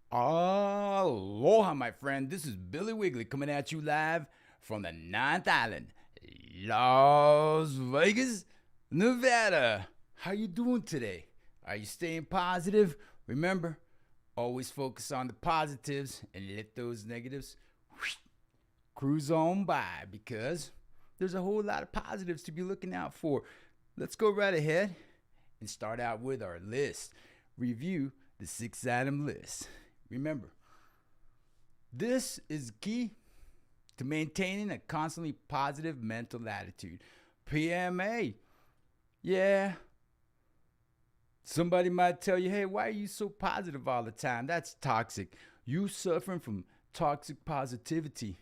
Aloha, my friend. This is Billy Wiggly coming at you live from the Ninth Island, Las Vegas, Nevada. How you doing today? Are you staying positive? Remember, always focus on the positives and let those negatives cruise on by because there's a whole lot of positives to be looking out for. Let's go right ahead and start out with our list. Review the 6 item list. Remember, this is key to maintaining a constantly positive mental attitude. PMA. Yeah. Somebody might tell you, hey, why are you so positive all the time? That's toxic. You suffering from toxic positivity.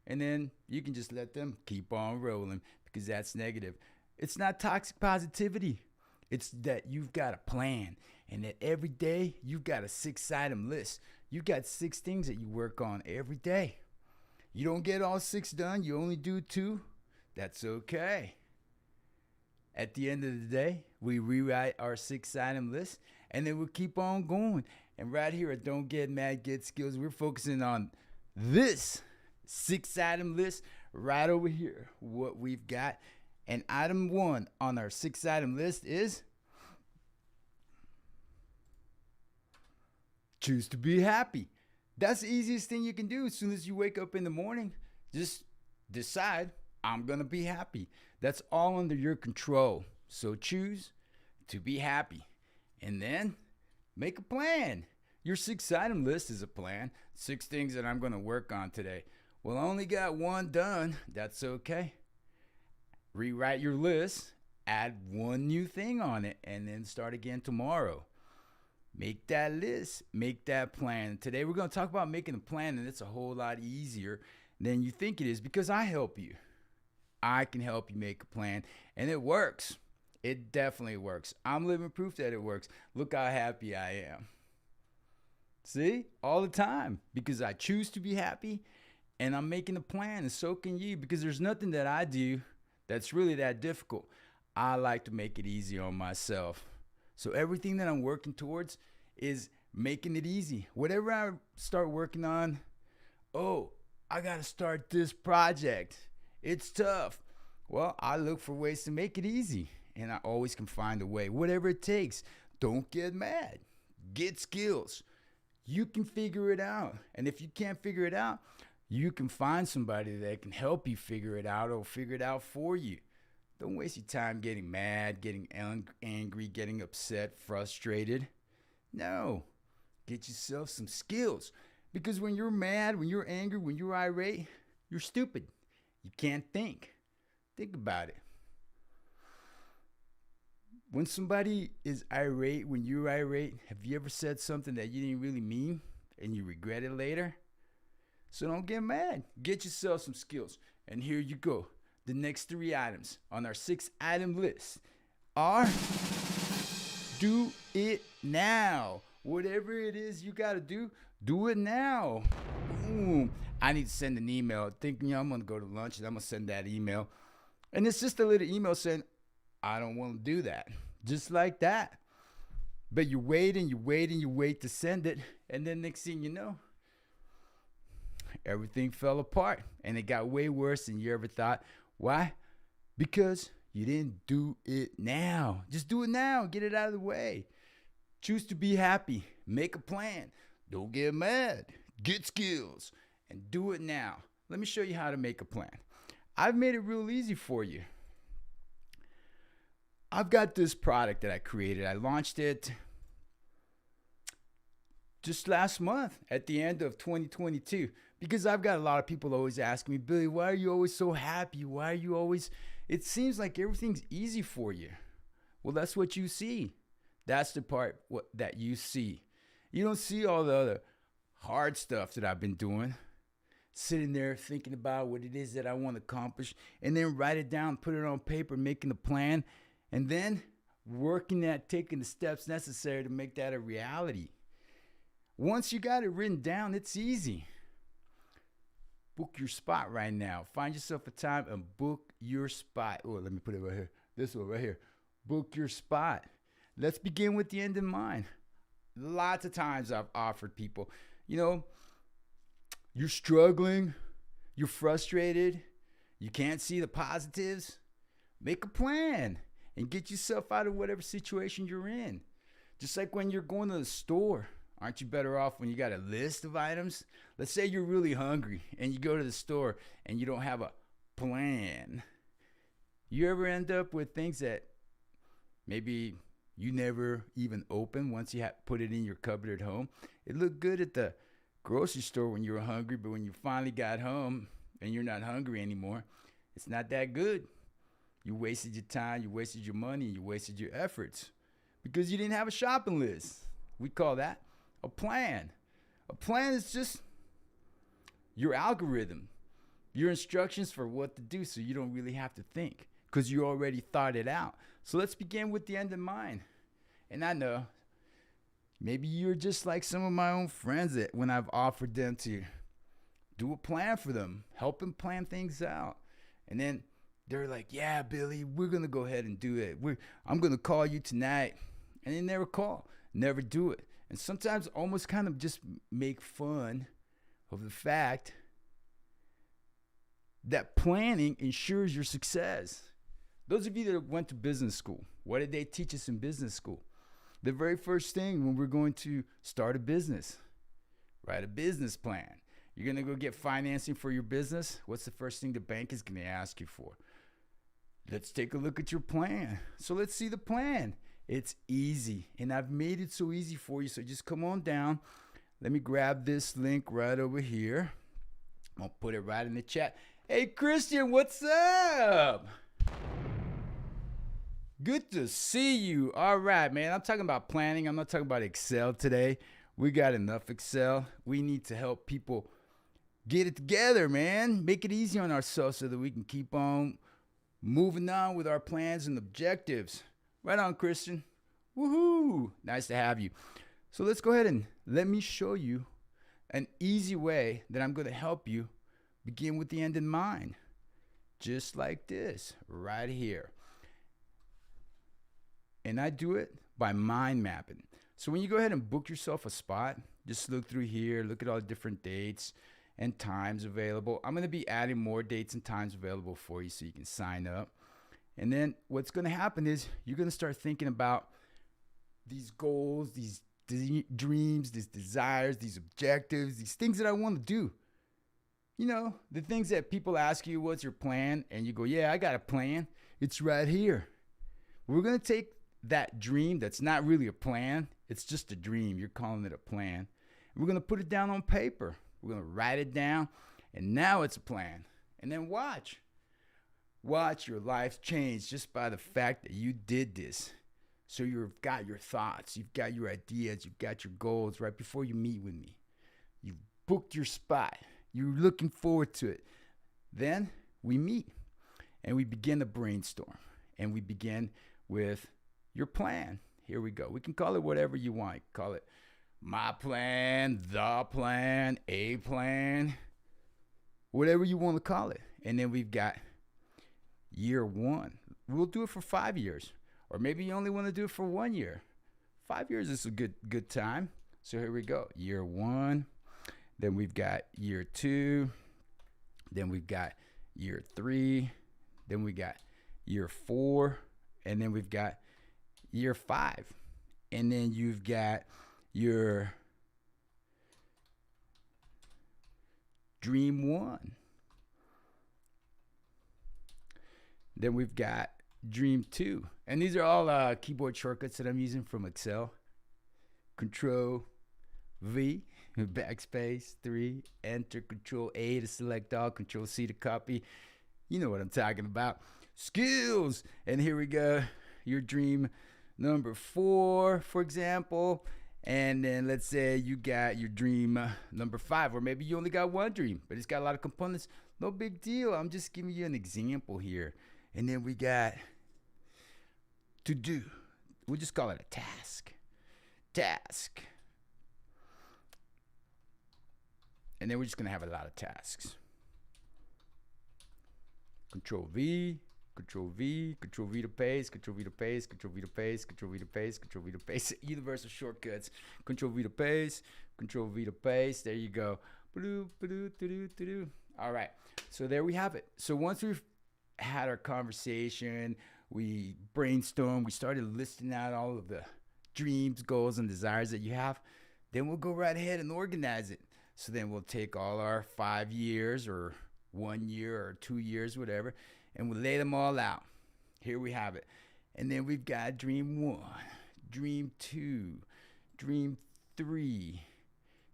And then you can just let them keep on rolling because that's negative. It's not toxic positivity. It's that you've got a plan and that every day you've got a 6 item list. You've got 6 things that you work on every day. You don't get all 6 done, you only do 2. That's okay. At the end of the day, we rewrite our 6 item list and then we'll keep on going. And right here at Don't Get Mad, Get Skills, we're focusing on this 6 item list right over here. What we've got. And item 1 on our 6 item list is choose to be happy. That's the easiest thing you can do. As soon as you wake up in the morning, just decide, I'm going to be happy. That's all under your control. So choose to be happy. And then make a plan. Your 6 item list is a plan. 6 things that I'm going to work on today. Well, I only got 1 done. That's okay. Rewrite your list, add 1 new thing on it, and then start again tomorrow. Make that list, make that plan. Today we're going to talk about making a plan, and it's a whole lot easier than you think it is because I help you. I can help you make a plan, and it works. It definitely works. I'm living proof that it works. Look how happy I am. See? All the time because I choose to be happy, and I'm making a plan, and so can you because there's nothing that I do that's really that difficult. I like to make it easy on myself. So everything that I'm working towards is making it easy. Whatever I start working on, oh, I got to start this project. It's tough. Well, I look for ways to make it easy, and I always can find a way. Whatever it takes. Don't get mad. Get skills. You can figure it out. And if you can't figure it out, you can find somebody that can help you figure it out or figure it out for you. Don't waste your time getting mad, getting angry, getting upset, frustrated. No. Get yourself some skills. Because when you're mad, when you're angry, when you're irate, you're stupid. You can't think. Think about it. When somebody is irate, when you're irate, have you ever said something that you didn't really mean and you regret it later? So don't get mad. Get yourself some skills. And here you go. The next 3 items on our 6 item list are do it now. Whatever it is you got to do it now. Boom. I need to send an email thinking I'm going to go to lunch and I'm going to send that email. And it's just a little email saying, I don't want to do that. Just like that. But you wait and you wait and you wait to send it. And then next thing you know, everything fell apart and it got way worse than you ever thought. Why? Because you didn't do it now. Just do it now. Get it out of the way. Choose to be happy. Make a plan. Don't get mad. Get skills. And do it now. Let me show you how to make a plan. I've made it real easy for you. I've got this product that I created. I launched it just last month at the end of 2022 because I've got a lot of people always asking me, Billy, why are you always so happy? Why are you always, it seems like everything's easy for you. Well, that's what you see. That's the part that you see. You don't see all the other hard stuff that I've been doing. Sitting there thinking about what it is that I want to accomplish and then write it down, put it on paper, making a plan, and then working at taking the steps necessary to make that a reality. Once you got it written down, it's easy. Book your spot right now. Find yourself a time and book your spot. Oh, let me put it right here. This one right here. Book your spot. Let's begin with the end in mind. Lots of times I've offered people, you know, you're struggling, you're frustrated, you can't see the positives. Make a plan and get yourself out of whatever situation you're in. Just like when you're going to the store, aren't you better off when you got a list of items? Let's say you're really hungry and you go to the store and you don't have a plan. You ever end up with things that maybe you never even open once you put it in your cupboard at home? It looked good at the grocery store when you were hungry, but when you finally got home and you're not hungry anymore, it's not that good. You wasted your time, you wasted your money, you wasted your efforts because you didn't have a shopping list. We call that a plan. A plan is just your algorithm, your instructions for what to do, so you don't really have to think because you already thought it out. So let's begin with the end in mind. And I know maybe you're just like some of my own friends that when I've offered them to do a plan for them, help them plan things out. And then they're like, yeah, Billy, we're going to go ahead and do it. I'm going to call you tonight. And they never call, never do it. And sometimes almost kind of just make fun of the fact that planning ensures your success. Those of you that went to business school, what did they teach us in business school? The very first thing when we're going to start a business, write a business plan. You're going to go get financing for your business. What's the first thing the bank is going to ask you for? Let's take a look at your plan. So let's see the plan. It's easy, and I've made it so easy for you. So just come on down. Let me grab this link right over here. I'll put it right in the chat. Hey, Christian, what's up? Good to see you. All right, man. I'm talking about planning. I'm not talking about Excel today. We got enough Excel. We need to help people get it together, man. Make it easy on ourselves so that we can keep on moving on with our plans and objectives. Right on, Christian. Woohoo! Nice to have you. So let's go ahead and let me show you an easy way that I'm going to help you begin with the end in mind. Just like this, right here. And I do it by mind mapping. So when you go ahead and book yourself a spot, just look through here, look at all the different dates and times available. I'm going to be adding more dates and times available for you so you can sign up. And then what's going to happen is you're going to start thinking about these goals, these dreams, these desires, these objectives, these things that I want to do. You know, the things that people ask you, what's your plan? And you go, yeah, I got a plan. It's right here. We're going to take that dream that's not really a plan. It's just a dream. You're calling it a plan. And we're going to put it down on paper. We're going to write it down. And now it's a plan. And then watch. Watch your life change just by the fact that you did this. So you've got your thoughts. You've got your ideas. You've got your goals right before you meet with me. You've booked your spot. You're looking forward to it. Then we meet. And we begin to brainstorm. And we begin with your plan. Here we go. We can call it whatever you want. Call it my plan, the plan, a plan, whatever you want to call it. And then we've got year one. We'll do it for 5 years. Or maybe you only want to do it for 1 year. 5 years is a good time. So here we go. Year one. Then we've got year two. Then we've got year three. Then we got year four. And then we've got year 5. And then you've got your dream one. Then we've got dream 2. And these are all keyboard shortcuts that I'm using from Excel. Control V, backspace 3, enter, Control A to select all, Control C to copy. You know what I'm talking about. Skills. And here we go. Your dream number 4, for example. And then let's say you got your dream number 5, or maybe you only got one dream, but it's got a lot of components. No big deal. I'm just giving you an example here. And then we got to do. We'll just call it a task. Task. And then we're just going to have a lot of tasks. Control V, Control V, Control V to paste, Control V to paste, Control V to paste, Control V to paste, Control V to paste. Universal shortcuts. Control V to paste, Control V to paste. There you go. All right. So there we have it. So once we've had our conversation, we brainstormed, we started listing out all of the dreams, goals, and desires that you have. Then we'll go right ahead and organize it. So then we'll take all our 5 years or 1 year or 2 years, whatever, and we'll lay them all out. Here we have it. And then we've got dream 1, dream 2, dream 3,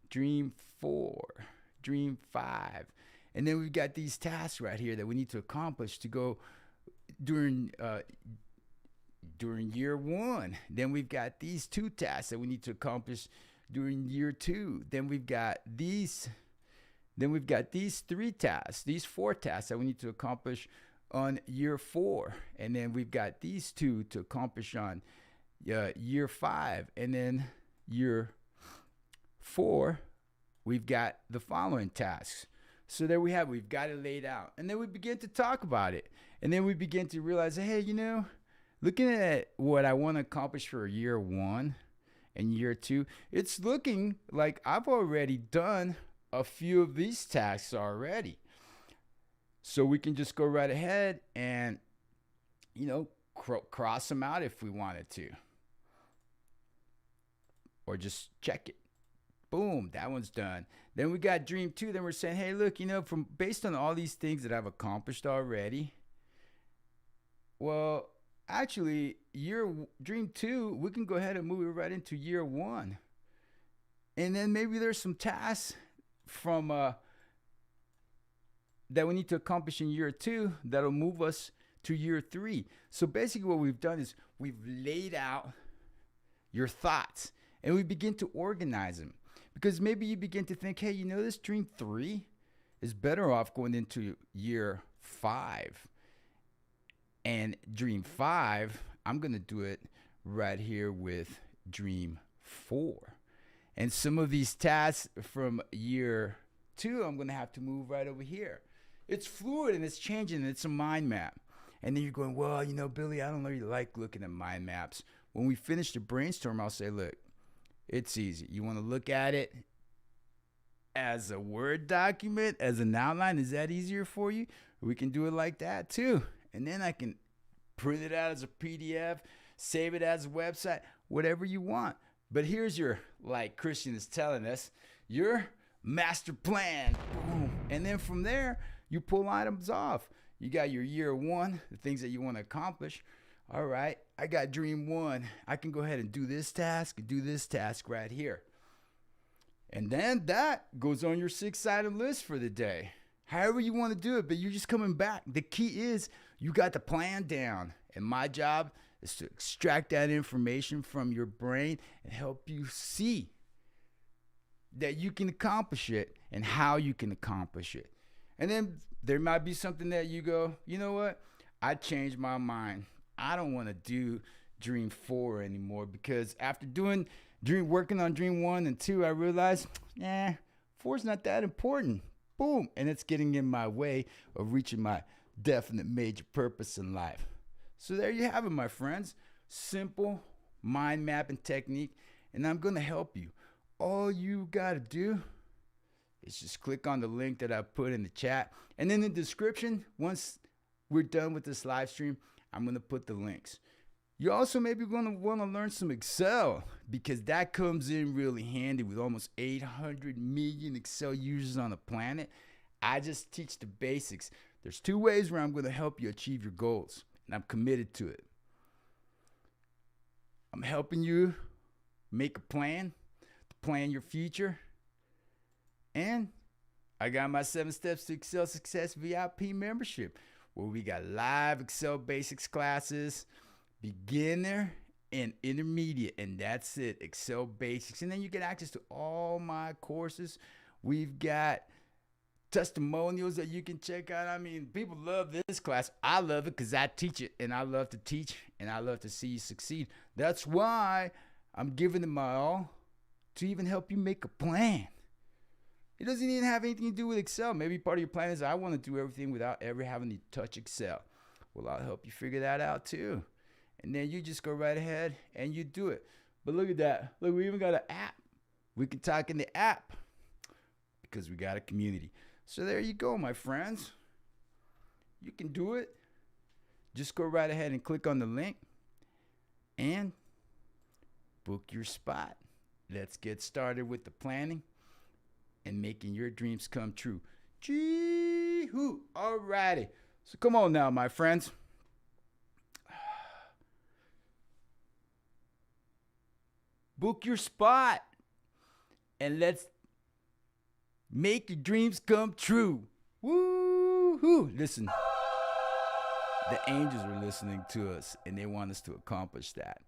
dream 4, dream 5. And then we've got these tasks right here that we need to accomplish to go during year 1. Then we've got these 2 tasks that we need to accomplish during year 2. Then we've got these 3 tasks, these 4 tasks that we need to accomplish on year 4. And then we've got these 2 to accomplish on year 5. And then year 4, we've got the following tasks. So there we have it. We've got it laid out. And then we begin to talk about it. And then we begin to realize, hey, looking at what I want to accomplish for year 1 and year 2, it's looking like I've already done a few of these tasks already. So we can just go right ahead and, cross them out if we wanted to. Or just check it. Boom, that one's done. Then we got dream 2. Then we're saying, hey, look, based on all these things that I've accomplished already, well, actually, dream 2, we can go ahead and move it right into year 1. And then maybe there's some tasks from that we need to accomplish in year 2 that'll move us to year 3. So basically what we've done is we've laid out your thoughts and we begin to organize them. Because maybe you begin to think, hey, this dream 3 is better off going into year 5. And dream 5, I'm going to do it right here with dream 4. And some of these tasks from year 2, I'm going to have to move right over here. It's fluid and it's changing and it's a mind map. And then you're going, well, Billy, I don't really like looking at mind maps. When we finish the brainstorm, I'll say, look, it's easy. You want to look at it as a Word document, as an outline? Is that easier for you? We can do it like that too. And then I can print it out as a PDF, save it as a website, whatever you want. But here's your, like Christian is telling us, your master plan. Boom. And then from there, you pull items off. You got your year 1, the things that you want to accomplish. All right, I got dream 1. I can go ahead and do this task and do this task right here. And then that goes on your 6-item list for the day. However you want to do it, but you're just coming back. The key is you got the plan down. And my job is to extract that information from your brain and help you see that you can accomplish it and how you can accomplish it. And then there might be something that you go, you know what? I changed my mind. I don't want to do dream 4 anymore because after working on dream 1 and 2, I realized, 4's not that important. Boom. And it's getting in my way of reaching my definite major purpose in life. So there you have it, my friends. Simple mind mapping technique. And I'm going to help you. All you got to do is just click on the link that I put in the chat. And in the description, once we're done with this live stream, I'm going to put the links. You also maybe going to want to learn some Excel because that comes in really handy with almost 800 million Excel users on the planet. I just teach the basics. There's 2 ways where I'm going to help you achieve your goals, and I'm committed to it. I'm helping you make a plan to plan your future, and I got my 7 Steps to Excel Success VIP membership, where we got live Excel basics classes, beginner and intermediate, and that's it, Excel basics. And then you get access to all my courses. We've got testimonials that you can check out. I mean, people love this class. I love it because I teach it, and I love to teach, and I love to see you succeed. That's why I'm giving it my all to even help you make a plan. It doesn't even have anything to do with Excel. Maybe part of your plan is I want to do everything without ever having to touch Excel. Well, I'll help you figure that out too. And then you just go right ahead and you do it. But look at that. Look, we even got an app. We can talk in the app because we got a community. So there you go, my friends. You can do it. Just go right ahead and click on the link and book your spot. Let's get started with the planning and making your dreams come true. Gee-hoo. Alrighty. So come on now, my friends. Book your spot and let's make your dreams come true. Woo-hoo. Listen, the angels are listening to us and they want us to accomplish that.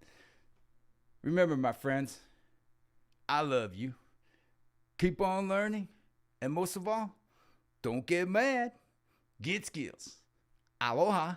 Remember, my friends, I love you. Keep on learning. And most of all, don't get mad. Get skills. Aloha.